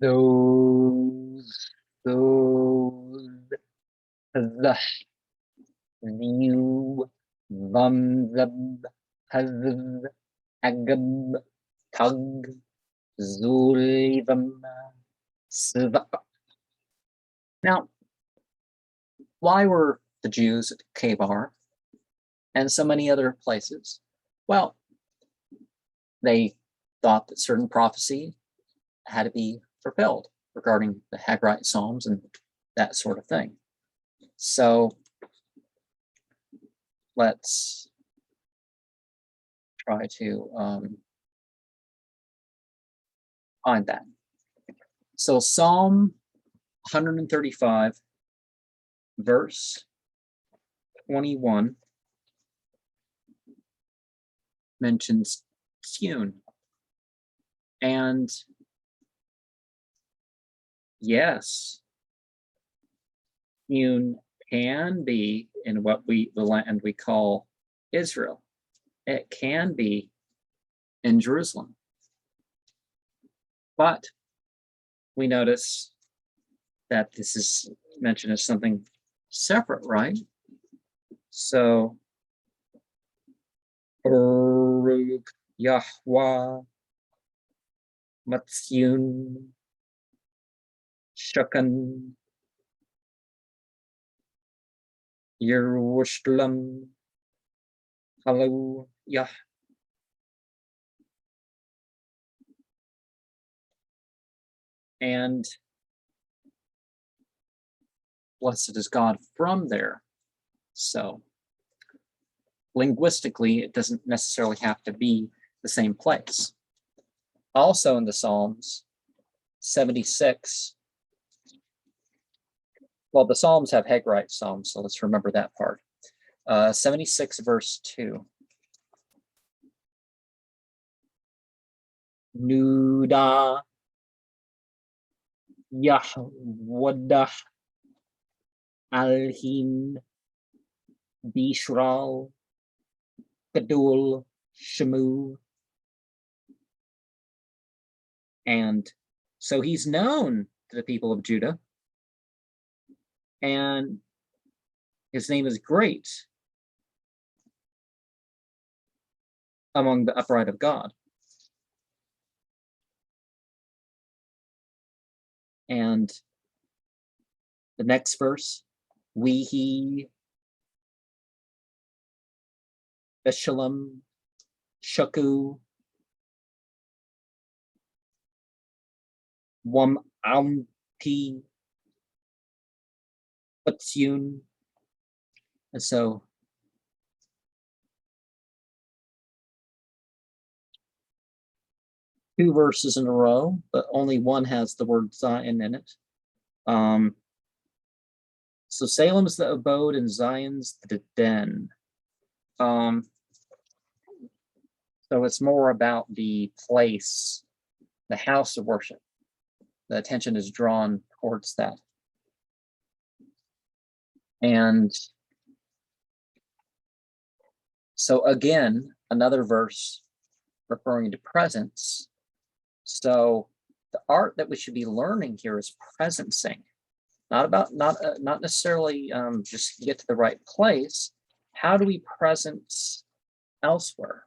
Zosoz Psz Zyw vmzb hzv agb tug zolivm svk. Now, why were the Jews at Khaybar and so many other places? Well, they thought that certain prophecy had to be fulfilled regarding the Haggite Psalms and that sort of thing. So let's try to find that. So Psalm 135, verse 21 mentions tune. And yes, tune can be in what the land we call Israel. It can be in Jerusalem. But we notice that this is mentioned as something separate, right? So, Baruch Yahweh Matsyun Shakan Yerushalayim Hallelujah. And blessed is God from there. So linguistically, it doesn't necessarily have to be the same place. Also in the Psalms, 76, well, the Psalms have Haggite Psalms, so let's remember that part. 76 verse 2. Nuda Yahwadah Alhin Bishral Gadul Shemu. And so he's known to the people of Judah, and his name is great among the upright of God. And the next verse, Wehi Beshalom Shaku Wam Amti Batsyun. And so two verses in a row, but only one has the word Zion in it. So Salem's the abode and Zion's the den. So it's more about the place, the house of worship. The attention is drawn towards that. And so again, another verse referring to presence. So the art that we should be learning here is presencing, not necessarily just get to the right place. How do we presence elsewhere?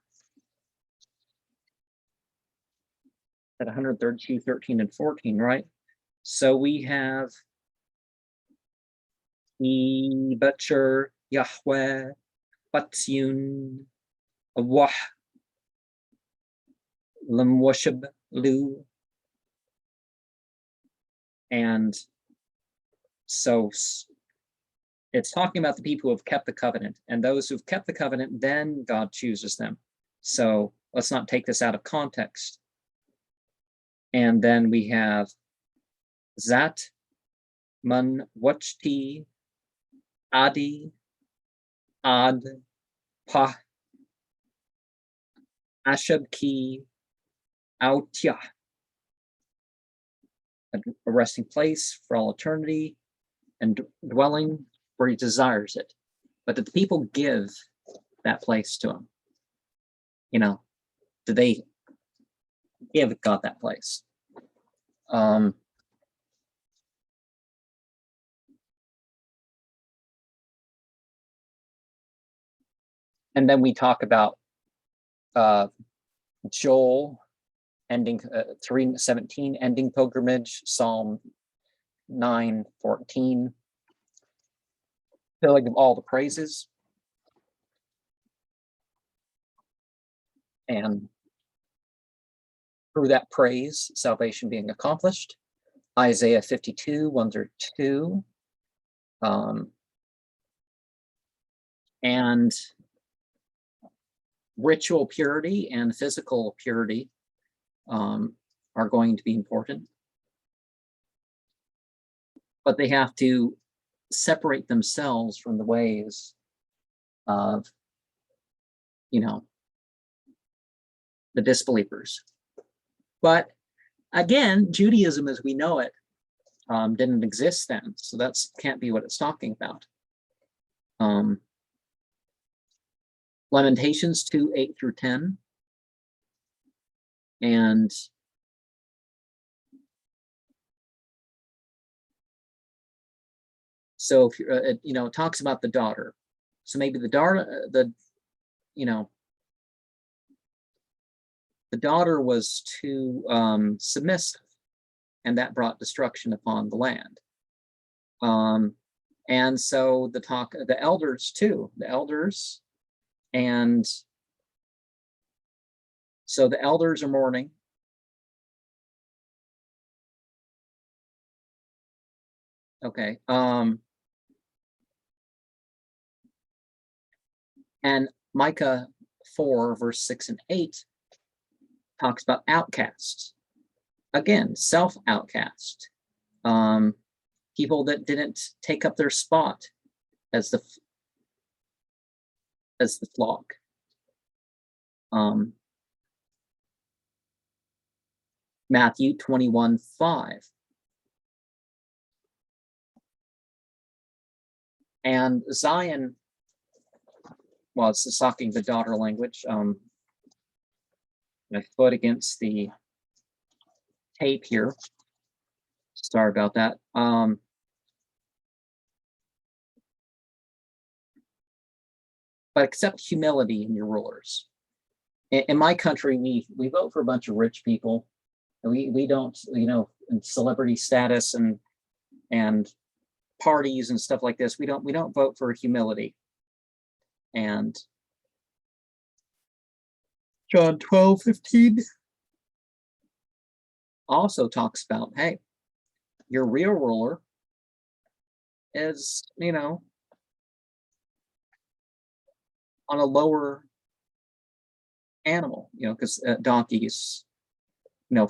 At 132, 13, and 14, right? So we have Butcher, Yahweh, Batsyun, Awah, Lemwashab, Lu. And so it's talking about the people who have kept the covenant, and those who've kept the covenant, then God chooses them. So let's not take this out of context. And then we have Zat, Man, Wachti, Adi, Ad, Pa, Ashabki, Autya, a resting place for all eternity and dwelling where he desires it. But did the people give that place to him? You know, did they give God that place? And then we talk about Joel ending 3:17, ending pilgrimage, Psalm 9:14, filling of all the praises, and through that praise, salvation being accomplished. Isaiah 52, 1-2, and ritual purity and physical purity are going to be important, but they have to separate themselves from the ways of, the disbelievers. But again, Judaism as we know it didn't exist then, so that's can't be what it's talking about. Lamentations 2:8-10, and so if it talks about the daughter, so maybe the daughter, the daughter was too submissive, and that brought destruction upon the land. And so the elders too, and so the elders are mourning. Okay. And Micah 4:6-8 talks about outcasts. Again, self-outcast. People that didn't take up their spot as the flock. Matthew 21:5. And Zion, well, it's talking the daughter language. My foot against the tape here. Sorry about that. But accept humility in your rulers. In my country, we vote for a bunch of rich people. And we don't, in celebrity status and parties and stuff like this, we don't vote for humility. And John 12:15 also talks about, hey, your real ruler is, on a lower animal, because donkeys,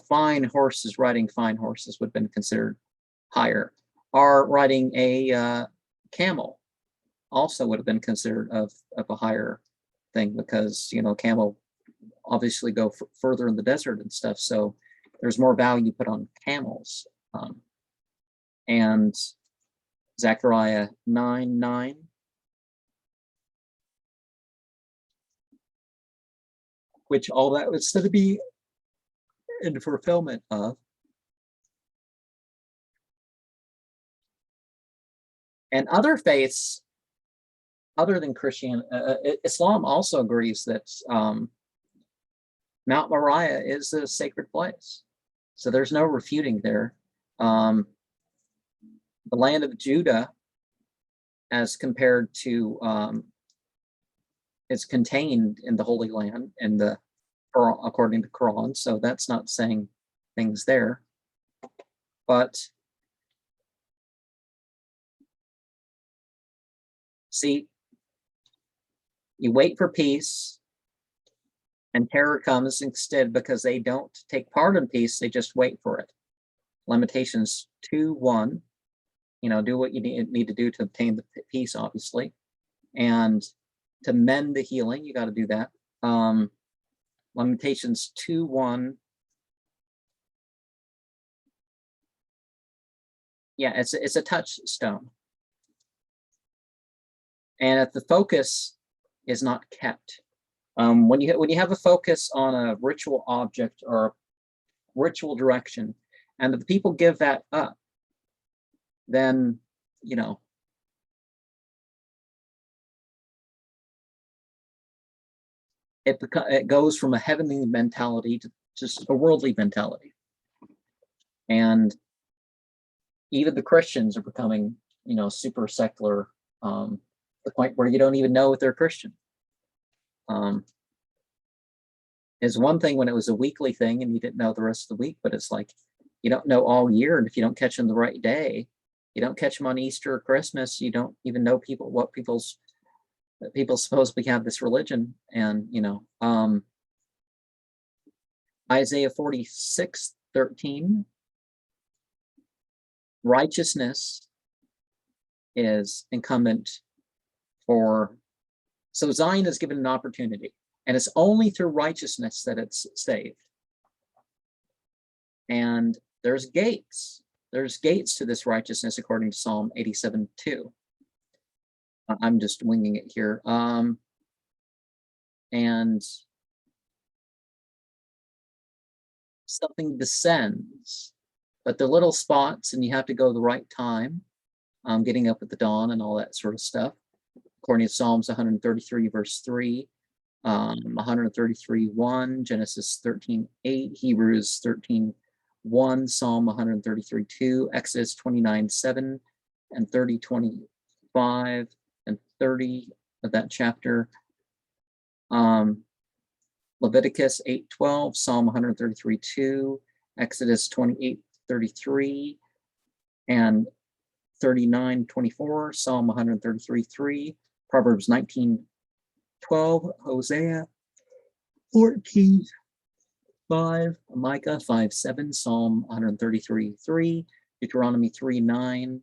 fine horses, riding fine horses would have been considered higher. Or riding a camel also would have been considered of a higher thing, because camel obviously go further in the desert and stuff, so there's more value put on camels. And Zechariah 9:9, which all that was going to be in fulfillment of. And other faiths, other than Christianity, Islam also agrees that Mount Moriah is a sacred place. So there's no refuting there. The land of Judah, as compared to, is contained in the Holy Land, according to Quran. So that's not saying things there. But see, you wait for peace, and terror comes instead, because they don't take part in peace, they just wait for it. Lamentations 2:1, do what you need to do to obtain the peace, obviously. And to mend the healing, you got to do that. Lamentations 2:1. Yeah, it's a touchstone. And if the focus is not kept, when you have a focus on a ritual object or a ritual direction, and the people give that up, then it goes from a heavenly mentality to just a worldly mentality. And even the Christians are becoming, super secular, to the point where you don't even know if they're Christian. Is one thing when it was a weekly thing and you didn't know the rest of the week, but it's like you don't know all year, and if you don't catch them the right day, you don't catch them on Easter or Christmas, you don't even know what people's supposedly have this religion. And Isaiah 46:13, righteousness is incumbent for, so Zion is given an opportunity, and it's only through righteousness that it's saved. And there's gates to this righteousness according to Psalm 87:2. I'm just winging it here. And something descends, but the little spots, and you have to go the right time, getting up at the dawn and all that sort of stuff, according to Psalms 133 verse 3, 133:1, Genesis 13:8, Hebrews 13:1, Psalm 133:2, Exodus 29:7, and 30:25 and 30 of that chapter. Leviticus 8:12, Psalm 133:2, Exodus 28:33, and 39:24, Psalm 133:3, Proverbs 19:12, Hosea 14:5, Micah 5:7, Psalm 133:3, Deuteronomy 3:9,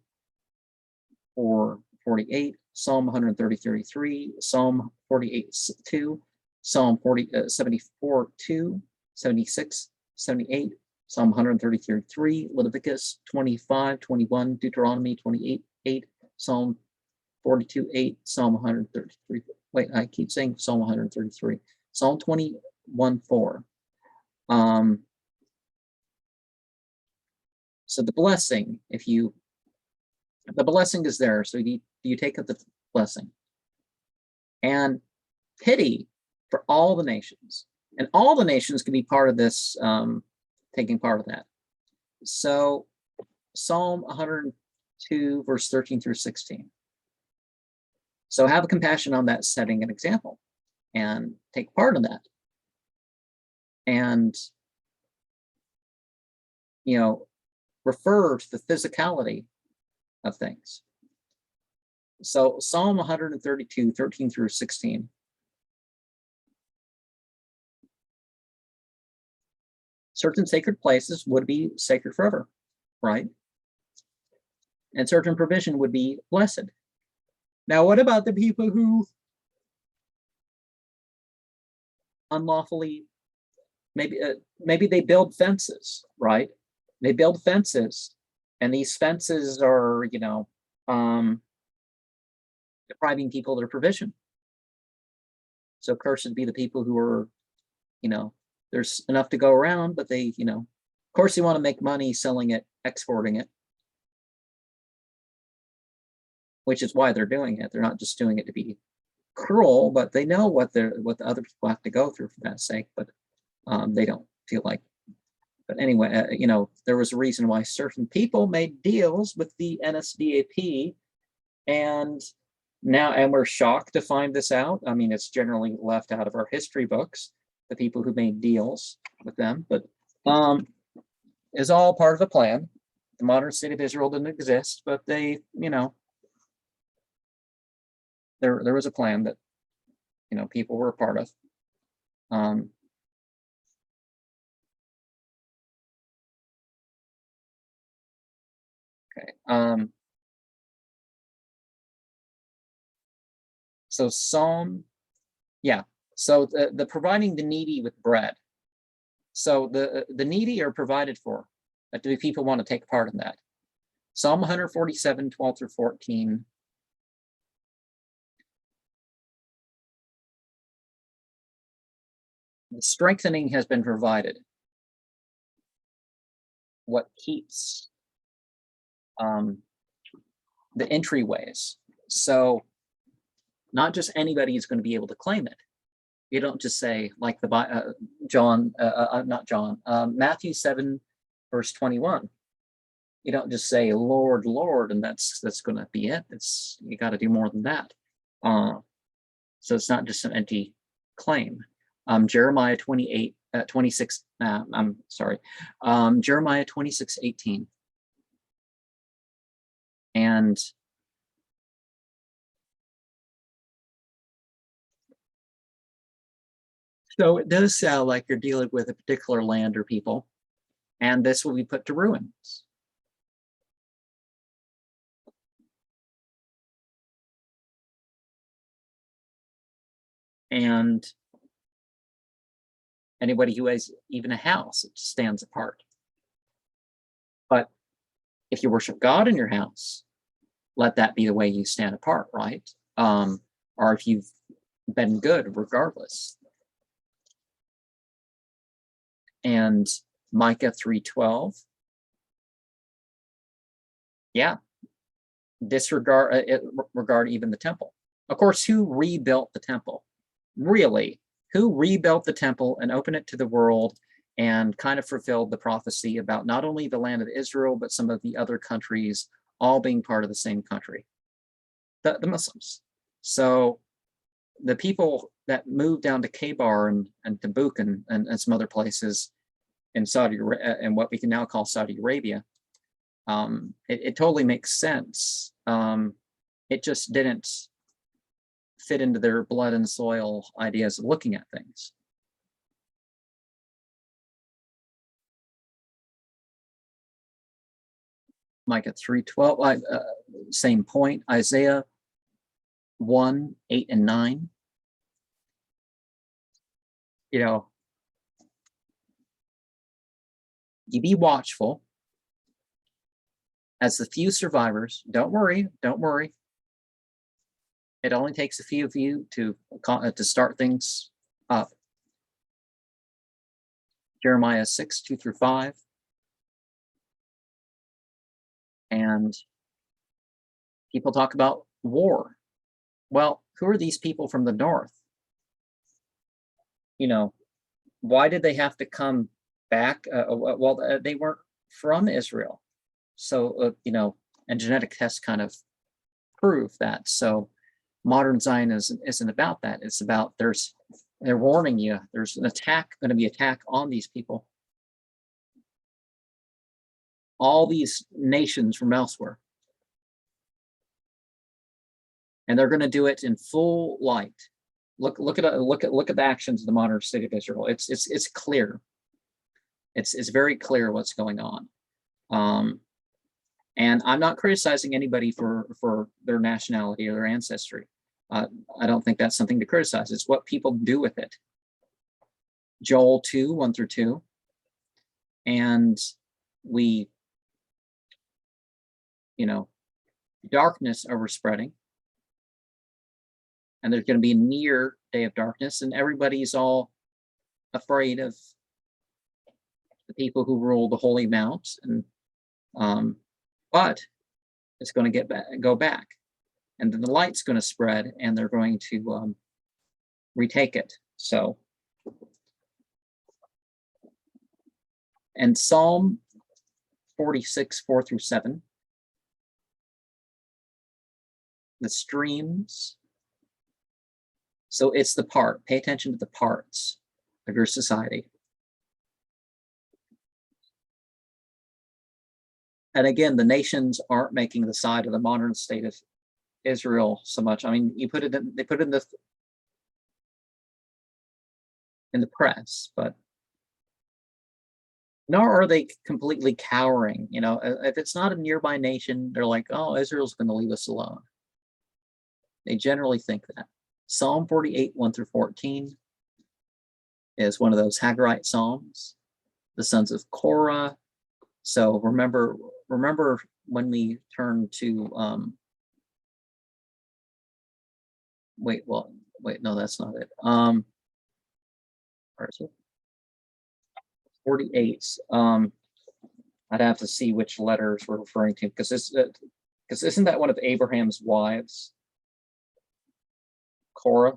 or 48, Psalm 133:3, Psalm 48:2, Psalm 74:2, 76, 78, Psalm 133:3, Leviticus 25:21, Deuteronomy 28:8, Psalm 42:8, Psalm 133. Wait, I keep saying Psalm 133. Psalm 21:4. So the blessing, the blessing is there. So you take up the blessing. And pity for all the nations. And all the nations can be part of this, taking part of that. So Psalm 102, verse 13 through 16. So have compassion on that, setting an example, and take part in that. And, refer to the physicality of things. So Psalm 132, 13 through 16. Certain sacred places would be sacred forever, right? And certain provision would be blessed. Now, what about the people who unlawfully, maybe they build fences, right? They build fences, and these fences are, depriving people of their provision. So cursed be the people who are, there's enough to go around, but they, of course they want to make money selling it, exporting it, which is why they're doing it. They're not just doing it to be cruel, but they know what the other people have to go through for that sake, but they don't feel like. But anyway, there was a reason why certain people made deals with the NSDAP, and we're shocked to find this out. I mean, it's generally left out of our history books, the people who made deals with them, but is all part of the plan. The modern state of Israel didn't exist, but they, there was a plan that, people were a part of. Okay. So Psalm, yeah. So the providing the needy with bread. So the needy are provided for. But do people want to take part in that? Psalm 147, 12 through 14. The strengthening has been provided. What keeps the entryways. So not just anybody is going to be able to claim it. You don't just say like the Matthew 7, verse 21. You don't just say Lord, Lord, and that's going to be it. You got to do more than that. So it's not just an empty claim. Jeremiah 26:18. And so it does sound like you're dealing with a particular land or people, and this will be put to ruins. And anybody who has even a house, it stands apart. But if you worship God in your house, let that be the way you stand apart, right? Or if you've been good, regardless. And Micah 3:12. Yeah, regard even the temple. Of course, who rebuilt the temple? Really, who rebuilt the temple and opened it to the world and kind of fulfilled the prophecy about not only the land of Israel, but some of the other countries all being part of the same country? The Muslims. So the people that moved down to Khaybar and Tabuk and some other places in Saudi Arabia, and what we can now call Saudi Arabia, it totally makes sense. It just didn't fit into their blood and soil ideas of looking at things. Micah 3:12, same point. Isaiah 1:8-9. You be watchful as the few survivors. Don't worry. It only takes a few of you to start things up. Jeremiah 6:2-5. And people talk about war. Well, who are these people from the north? Why did they have to come back? They weren't from Israel. So, and genetic tests kind of prove that. So modern Zionism isn't about that. It's about they're warning you, there's going to be attack on these people. All these nations from elsewhere. And they're going to do it in full light. Look at the actions of the modern state of Israel. It's clear. It's very clear what's going on. And I'm not criticizing anybody for their nationality or their ancestry. I don't think that's something to criticize. It's what people do with it. Joel 2:1-2. And darkness overspreading. And there's going to be a near day of darkness, and everybody's all afraid of the people who rule the Holy Mount. And but it's going to go back, and then the light's going to spread, and they're going to retake it. So, and Psalm 46:4-7. The streams. So it's the part. Pay attention to the parts of your society. And again, the nations aren't making the side of the modern state of Israel so much. I mean, they put it in the press, but nor are they completely cowering. If it's not a nearby nation, they're like, oh, Israel's going to leave us alone. They generally think that. Psalm 48:1-14 is one of those Haggarite psalms. The sons of Korah. So remember when we turn to no, that's not it. Where is it? 48. I'd have to see which letters we're referring to, because isn't that one of Abraham's wives? Korah.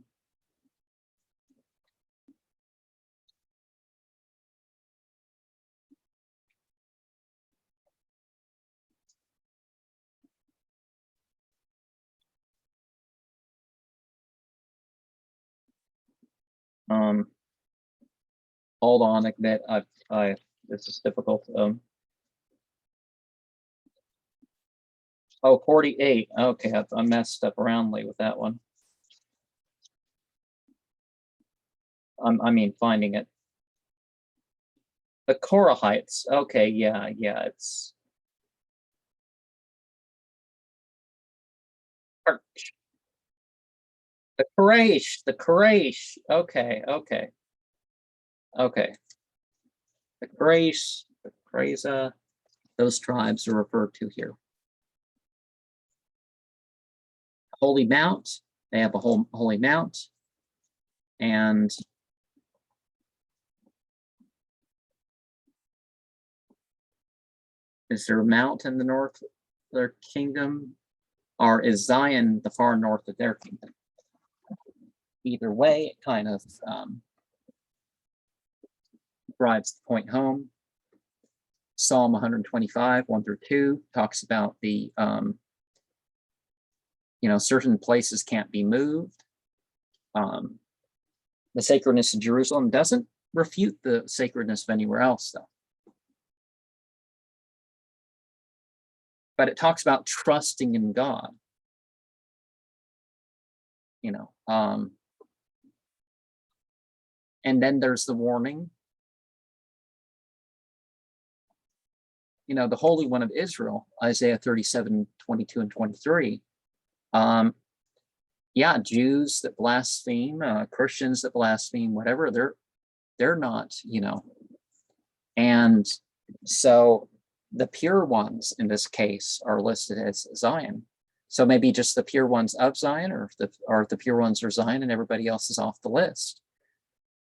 Hold on a bit. This is difficult. Oh, 48. Okay, I messed up roundly with that one. I mean, finding it. The Korahites. Okay, yeah, it's the Quraysh. The Quraysh. Okay. The Quraysh, the Qurayza, those tribes are referred to here. Holy Mount. They have a holy mount, and is there a mount in the north of their kingdom, or is Zion the far north of their kingdom? Either way, it kind of drives the point home. Psalm 125, 1 through 2, talks about the, certain places can't be moved. The sacredness of Jerusalem doesn't refute the sacredness of anywhere else, though. But it talks about trusting in God. And then there's the warning. The Holy One of Israel, Isaiah 37, 22 and 23. Jews that blaspheme, Christians that blaspheme, whatever, they're not, And so the pure ones in this case are listed as Zion. So maybe just the pure ones of Zion, or if the pure ones are Zion and everybody else is off the list.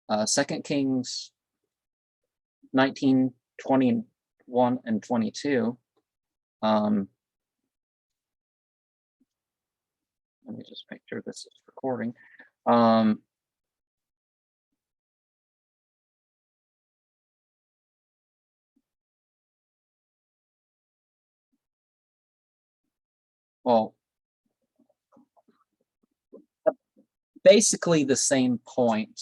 2 Kings 19, 21 and 22. Let me just make sure this is recording. Well, basically the same point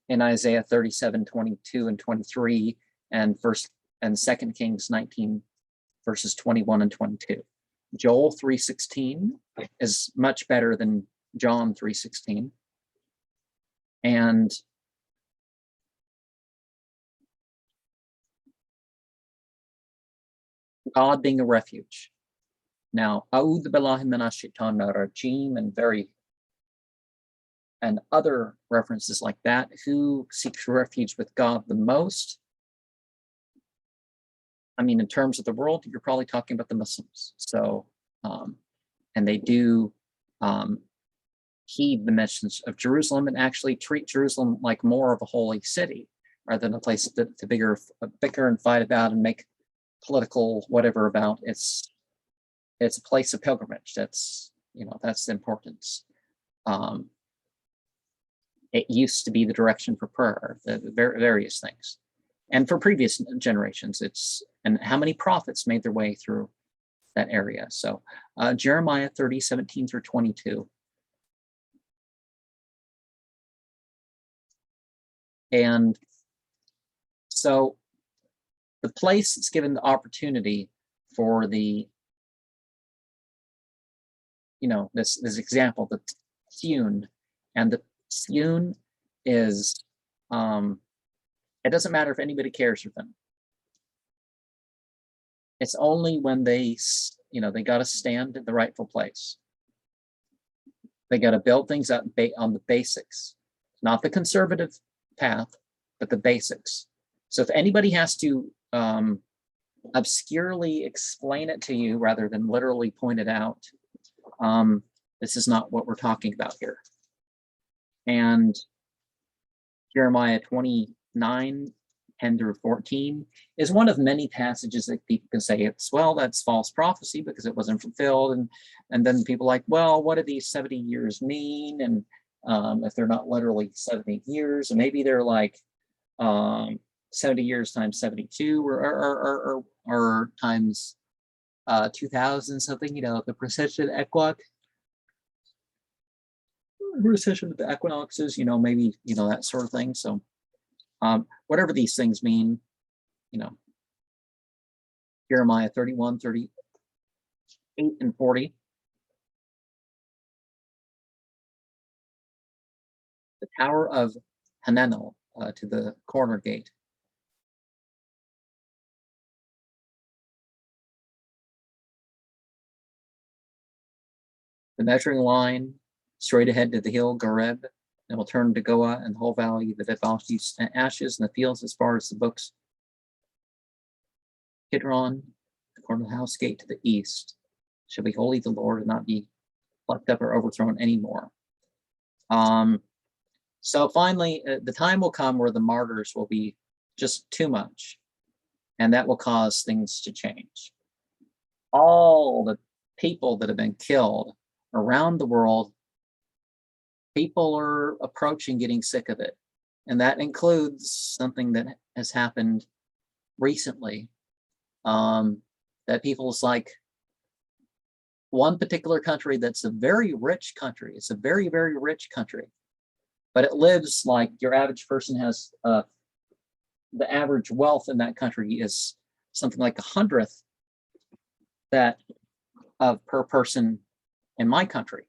in Isaiah 37, 22 and 23, and 2 Kings 19, verses 21 and 22. Joel 3:16 is much better than John 3:16. And God being a refuge. Now, A'udhu billahi minash shaitanir rajim and other references like that, who seeks refuge with God the most? I mean, in terms of the world, you're probably talking about the Muslims. So, and they do heed the message of Jerusalem and actually treat Jerusalem like more of a holy city rather than a place to bicker and fight about and make political whatever about. It's a place of pilgrimage. That's the importance. It used to be the direction for prayer, the various things. And for previous generations, and how many prophets made their way through that area. So Jeremiah 30, 17 through 22. And so the place that's given the opportunity for the, this example, the Tziyun, and the Tziyun is, it doesn't matter if anybody cares for them. It's only when they got to stand in the rightful place. They got to build things up on the basics, not the conservative path, but the basics. So if anybody has to obscurely explain it to you rather than literally point it out, this is not what we're talking about here. And Jeremiah 29, 10 through 14 is one of many passages that people can say that's false prophecy because it wasn't fulfilled. And then people like, well, what do these 70 years mean? And if they're not literally 70 years, and maybe they're like 70 years times 72 or times 2000 something, the precision equat. recession of the equinoxes, maybe, that sort of thing. So whatever these things mean, Jeremiah 31, 38, and 40. The Tower of Hananel to the corner gate. The measuring line straight ahead to the hill Gareb, and will turn to Goa and the whole valley, the Devashi ashes and the fields as far as the books. Kidron, the corner of the house gate to the east, shall be holy to the Lord and not be plucked up or overthrown anymore. So finally, the time will come where the martyrs will be just too much, and that will cause things to change. All the people that have been killed around the world, people are approaching getting sick of it. And that includes something that has happened recently, that people's like one particular country that's a very rich country. It's a very, very rich country, but it lives like your average person has, the average wealth in that country is something like 100th that of per person in my country.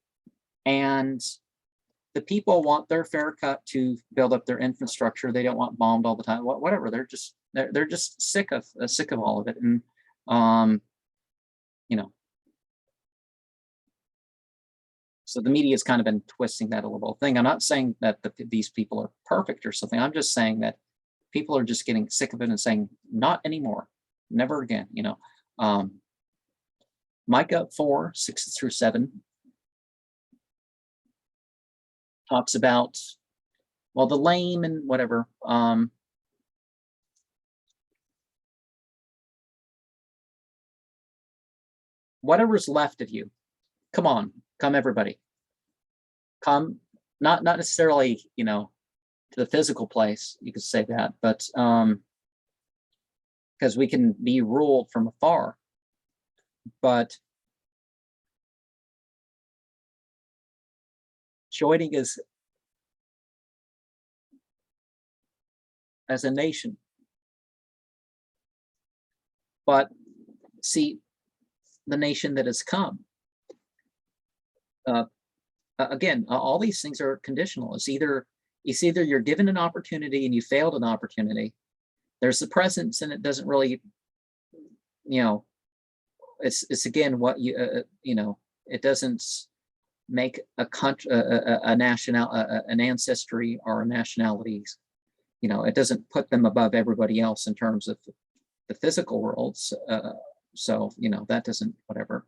And the people want their fair cut to build up their infrastructure. They don't want bombed all the time, whatever. They're just sick of all of it. And, so the media has kind of been twisting that a little thing. I'm not saying that these people are perfect or something. I'm just saying that people are just getting sick of it and saying, not anymore, never again, Micah 4, 6 through 7 talks about, well, the lame and whatever. Whatever's left of you, come on, come everybody. Come, not necessarily, to the physical place, you could say that, but because we can be ruled from afar. But joining us as a nation. But see, the nation that has come, again, all these things are conditional. It's either you're given an opportunity and you failed an opportunity. There's the presence, and it doesn't really, it's again what it doesn't make a country, an ancestry or a nationalities. It doesn't put them above everybody else in terms of the physical worlds. So that doesn't, whatever.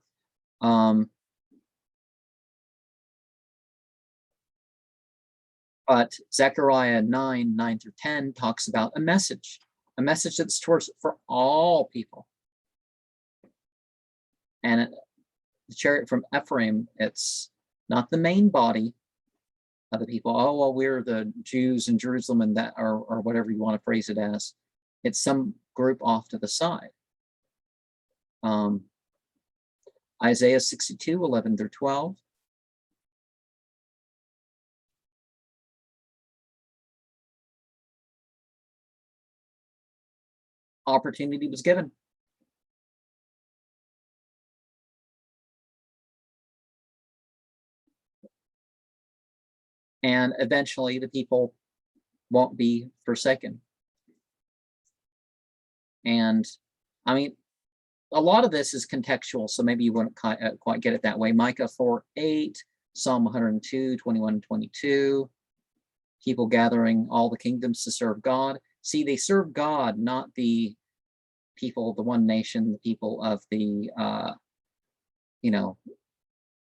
But Zechariah 9 through 10 talks about a message that's towards for all people. And the chariot from Ephraim, it's not the main body of the people. Oh, well, we're the Jews in Jerusalem and that, or whatever you want to phrase it as. It's some group off to the side. Isaiah 62, 11 through 12. Opportunity was given. And eventually the people won't be forsaken. And I mean, a lot of this is contextual, so maybe you wouldn't quite get it that way. Micah 4:8, Psalm 102, 21 and 22, people gathering all the kingdoms to serve God. See, they serve God, not the people, the one nation, the people of the,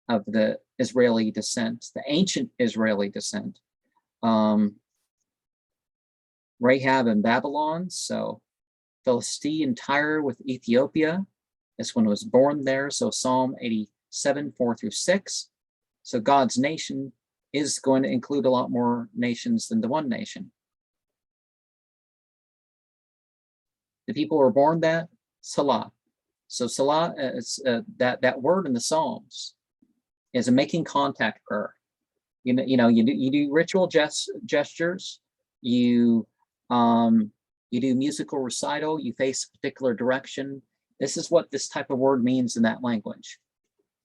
of the Israeli descent, the ancient Israeli descent. Rahab in Babylon, so Philistine Tyre with Ethiopia. This one was born there, so Psalm 87, 4 through 6. So God's nation is going to include a lot more nations than the one nation. The people were born that, Salah. So Salah, is, that word in the Psalms is a making contact prayer. You do ritual gestures, you you do musical recital, you face a particular direction. This is what this type of word means in that language.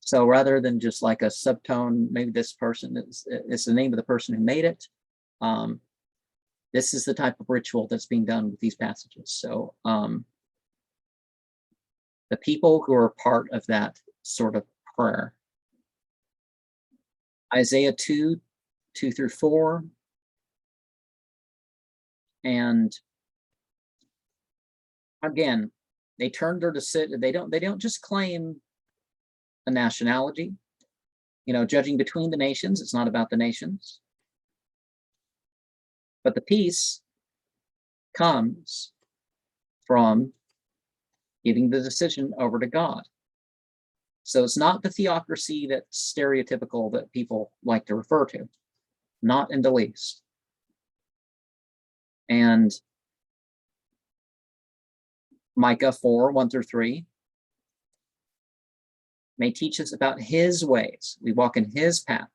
So rather than just like a subtone, maybe this person is the name of the person who made it. This is the type of ritual that's being done with these passages. So the people who are part of that sort of prayer. Isaiah 2:2-4. And again, they turn their decision. They don't just claim a nationality. Judging between the nations, it's not about the nations. But the peace comes from giving the decision over to God. So it's not the theocracy that's stereotypical that people like to refer to, not in the least. And Micah 4:1-3 may teach us about his ways. We walk in his path.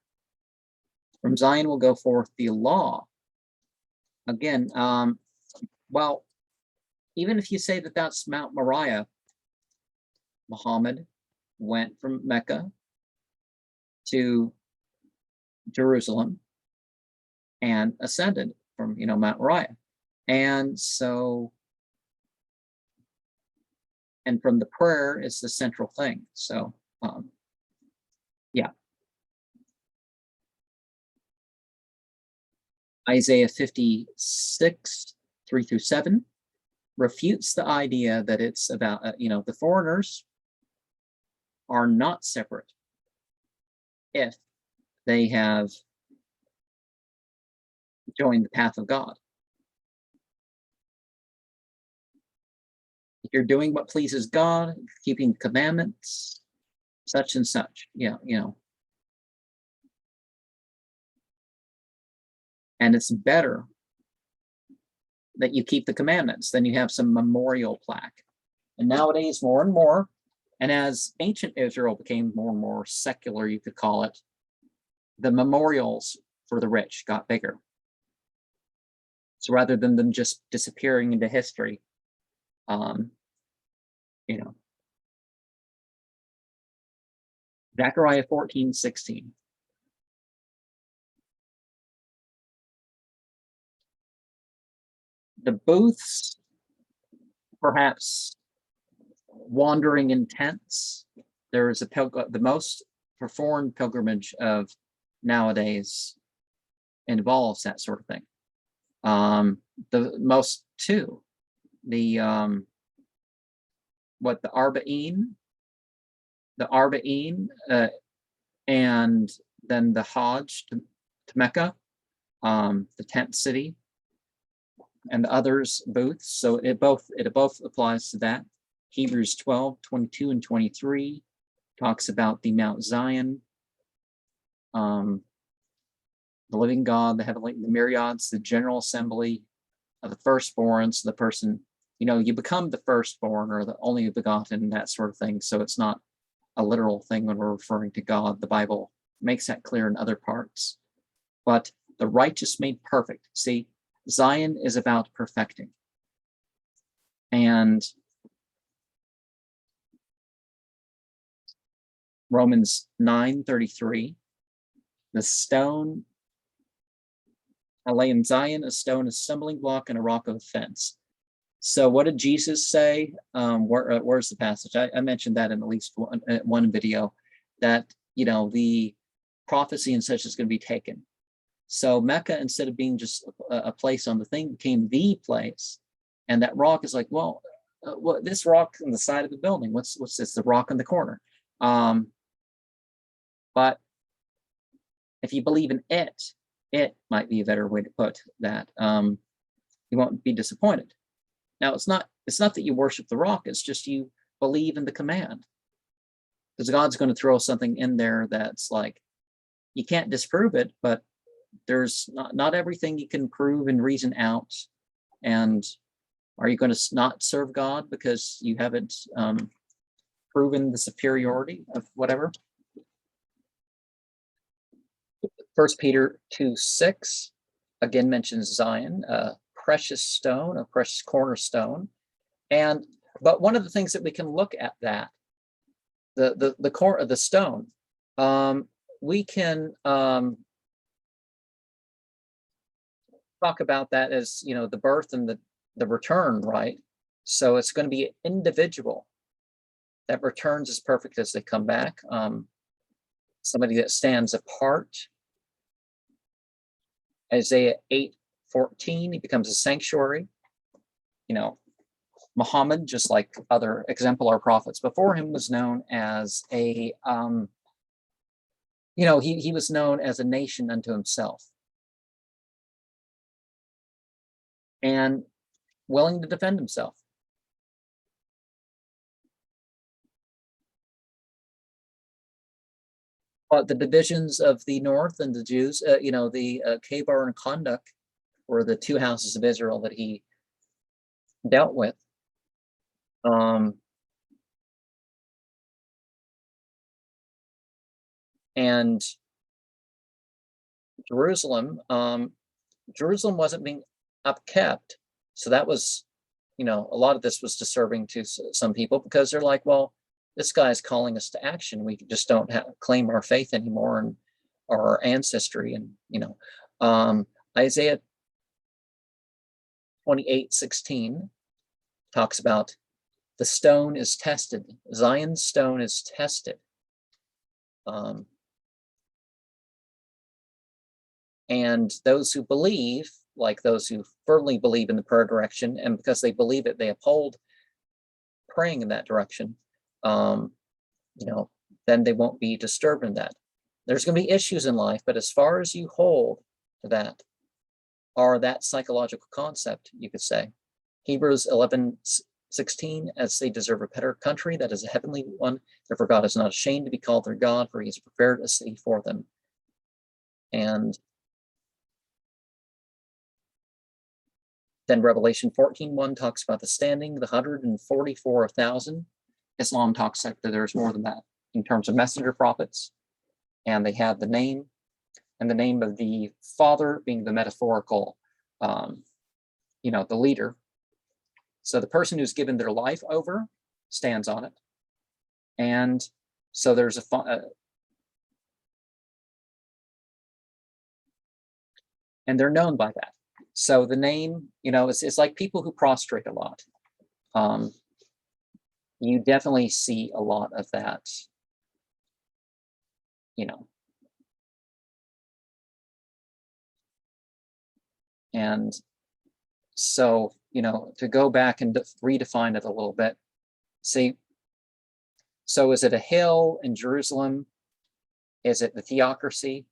From Zion will go forth the law. Again, well, even if you say that that's Mount Moriah, Muhammad went from Mecca to Jerusalem and ascended from Mount Moriah. And so, and from the prayer is the central thing. So yeah. Isaiah 56:3-7 refutes the idea that it's about the foreigners are not separate if they have joined the path of God. If you're doing what pleases God, keeping commandments, such and such, and it's better that you keep the commandments than you have some memorial plaque. And nowadays, more and more, and as ancient Israel became more and more secular, you could call it, the memorials for the rich got bigger. So rather than them just disappearing into history, Zechariah 14:16. The booths, perhaps wandering in tents. There is the most performed pilgrimage of nowadays involves that sort of thing. The most too, the Arba'in, and then the Hajj to Mecca, the tent city, and the others booths. So it both applies to that. Hebrews 12:22-23 talks about the Mount Zion, the living God, the myriads, the general assembly of the firstborn. So the person, you become the firstborn or the only begotten, that sort of thing. So it's not a literal thing when we're referring to God. The Bible makes that clear in other parts. But the righteous made perfect. See, Zion is about perfecting. And Romans 9:33, the stone, I lay in Zion a stone, a stumbling block, and a rock of offense. So what did Jesus say? Where's the passage? I mentioned that in at least one video, that the prophecy and such is going to be taken. So Mecca, instead of being just a place on the thing, became the place. And that rock is like, well, this rock on the side of the building, what's this? The rock in the corner. But if you believe in it might be a better way to put that. You won't be disappointed. Now, it's not that you worship the rock, it's just you believe in the command. Because God's going to throw something in there that's like, you can't disprove it, but there's not everything you can prove and reason out. And are you going to not serve God because you haven't proven the superiority of whatever? 1 Peter 2:6 again mentions Zion, a precious stone, a precious cornerstone. But one of the things that we can look at that, the core of the stone, we can talk about that as, the birth and the return, right? So it's going to be an individual that returns as perfect as they come back. Somebody that stands apart. Isaiah 8:14, he becomes a sanctuary. Muhammad, just like other exemplar prophets before him, was known as he was known as a nation unto himself, and willing to defend himself. But the divisions of the north and the Jews, the Khaybar and Khandak were the two houses of Israel that he dealt with. And Jerusalem wasn't being upkept, so that was, a lot of this was disturbing to some people, because they're like, well, this guy is calling us to action. We just don't claim our faith anymore and our ancestry. And Isaiah 28:16 talks about the stone is tested. Zion's stone is tested. And those who believe, like those who firmly believe in the prayer direction, and because they believe it, they uphold praying in that direction, then they won't be disturbed in that. There's going to be issues in life, but as far as you hold to that, or that psychological concept, you could say, Hebrews 11:16, as they deserve a better country, that is a heavenly one. Therefore God is not ashamed to be called their God, for he has prepared a city for them. And then Revelation 14:1 talks about the standing, the 144,000. Islam talks that there's more than that in terms of messenger prophets. And they have the name, and the name of the Father being the metaphorical, the leader. So the person who's given their life over stands on it. And so there's and they're known by that. So the name, it's like people who prostrate a lot. You definitely see a lot of that, And so, to go back and redefine it a little bit, see, so is it a hill in Jerusalem? Is it the theocracy,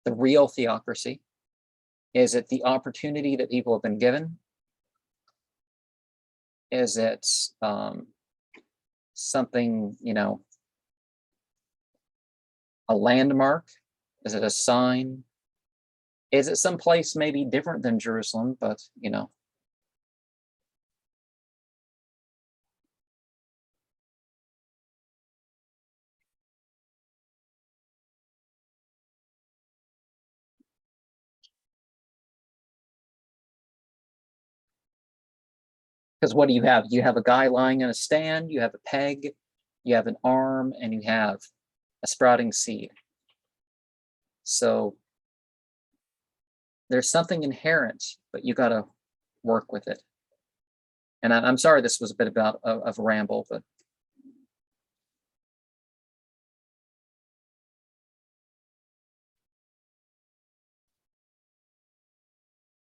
the real theocracy? Is it the opportunity that people have been given? Is it something, a landmark? Is it a sign? Is it someplace maybe different than Jerusalem, but, because what do you have? You have a guy lying on a stand, you have a peg, you have an arm, and you have a sprouting seed. So there's something inherent, but you got to work with it. And I'm sorry this was a bit of a ramble, but